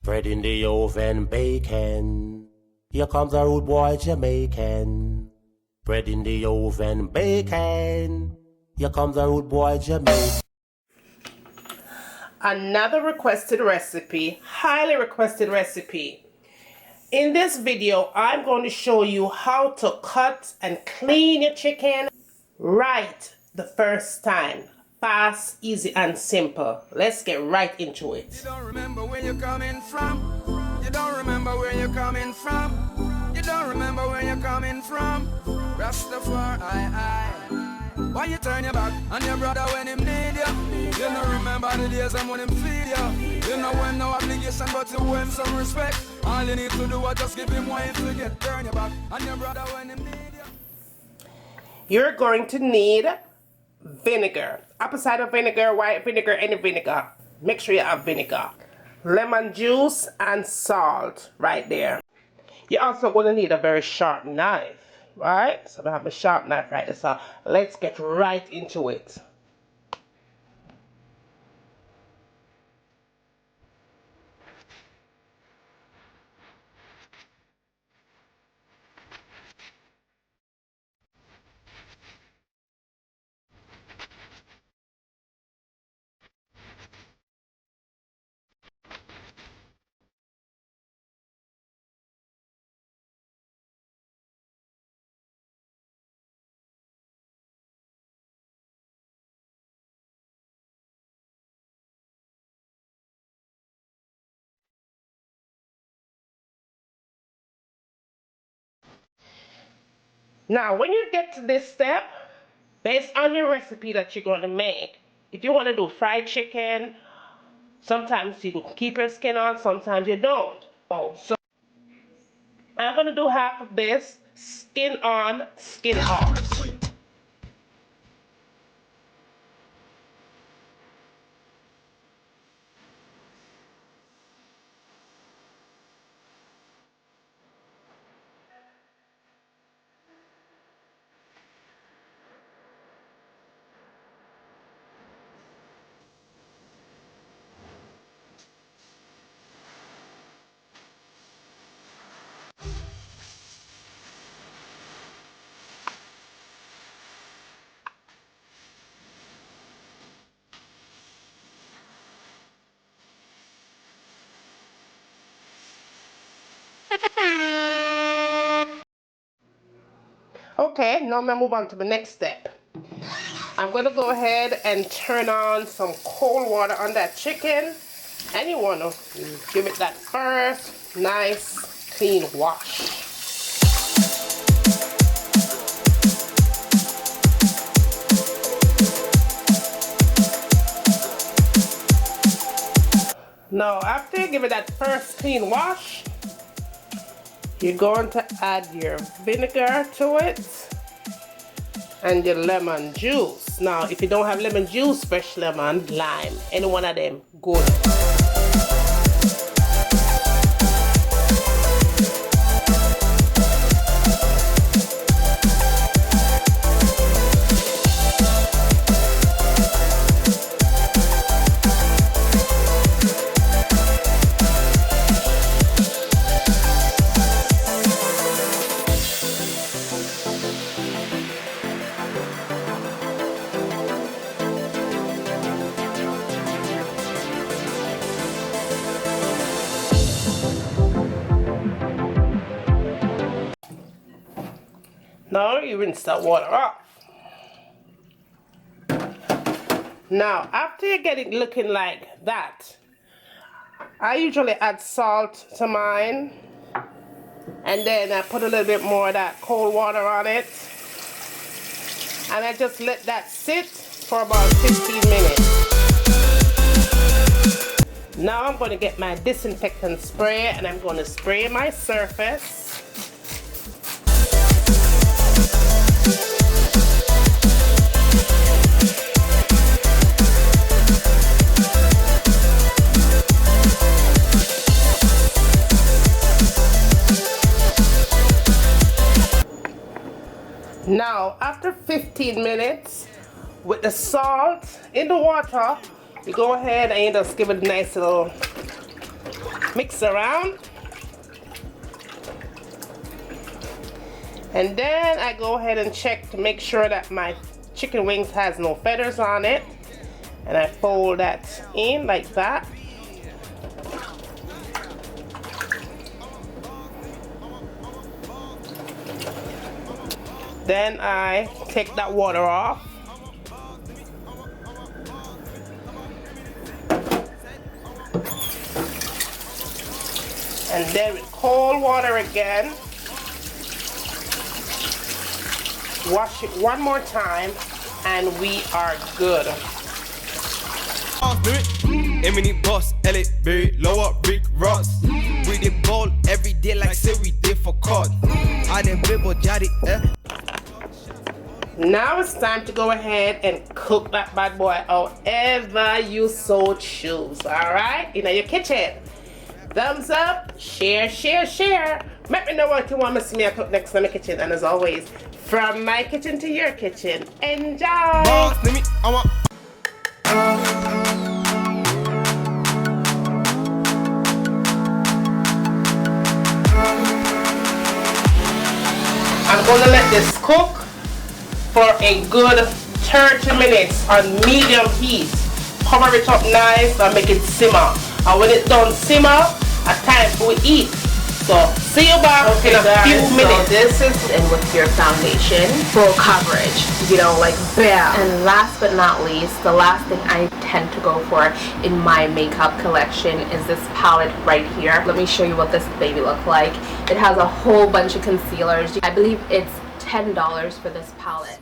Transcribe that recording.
Bread in the oven, bacon. Here comes a rude boy Jamaican. Bread in the oven, bacon. Here comes a rude boy Jamaican. Another requested recipe, highly requested recipe. In this video, I'm going to show you how to cut and clean your chicken right the first time. Fast, easy, and simple. Let's get right into it. You don't remember where you're coming from. You don't remember where you're coming from. You don't remember where you're coming from. Rastafari, why you turn your back on your brother when him need you? You don't remember the days when him feed you. You know when no obligation but you owe him some respect. All you need to do is just give him wine to get turn your back on your brother when him need you. You're going to need vinegar, apple cider vinegar, white vinegar, any vinegar. Make sure you have vinegar, lemon juice, and salt right there. You're also going to need a very sharp knife, right? So I have a sharp knife right there. So let's get right into it. Now, when you get to this step, based on your recipe that you're going to make, if you want to do fried chicken, sometimes you keep your skin on, sometimes you don't. Oh, so I'm going to do half of this, skin on, skin off. Okay, now I'm going to move on to the next step. I'm going to go ahead and turn on some cold water on that chicken. And you want to give it that first nice clean wash. Now, after you give it that first clean wash, you're going to add your vinegar to it and your lemon juice. Now, if you don't have lemon juice, fresh lemon, lime, any one of them, good. Now you rinse that water off. Now, after you get it looking like that, I usually add salt to mine, and then I put a little bit more of that cold water on it, and I just let that sit for about 15 minutes. Now I'm going to get my disinfectant spray, and I'm going to spray my surface. Now, after 15 minutes, with the salt in the water, you go ahead and you just give it a nice little Mix around. And then I go ahead and check to make sure that my chicken wings has no feathers on it. And I fold that in like that. Then I take that water off. And then with cold water again, wash it one more time, and we are good. Emily Boss, Elliot Berry, Lower Rick Ross. We did ball every day like say we did for card. I didn't bibble jaddy, Now it's time to go ahead and cook that bad boy however you so choose. Alright? In your kitchen. Thumbs up, share, share, share. Let me know what you want to see me cook next in my kitchen. And as always, from my kitchen to your kitchen, enjoy! I'm gonna let this cook for a good 30 minutes on medium heat. Cover it up nice and make it simmer. And when it's done simmer, a time for we eat. So see you back in a few minutes. So this is in with your foundation, full coverage, you know, like bam. And last but not least, the last thing I tend to go for in my makeup collection is this palette right here. Let me show you what this baby looks like. It has a whole bunch of concealers. I believe it's $10 for this palette.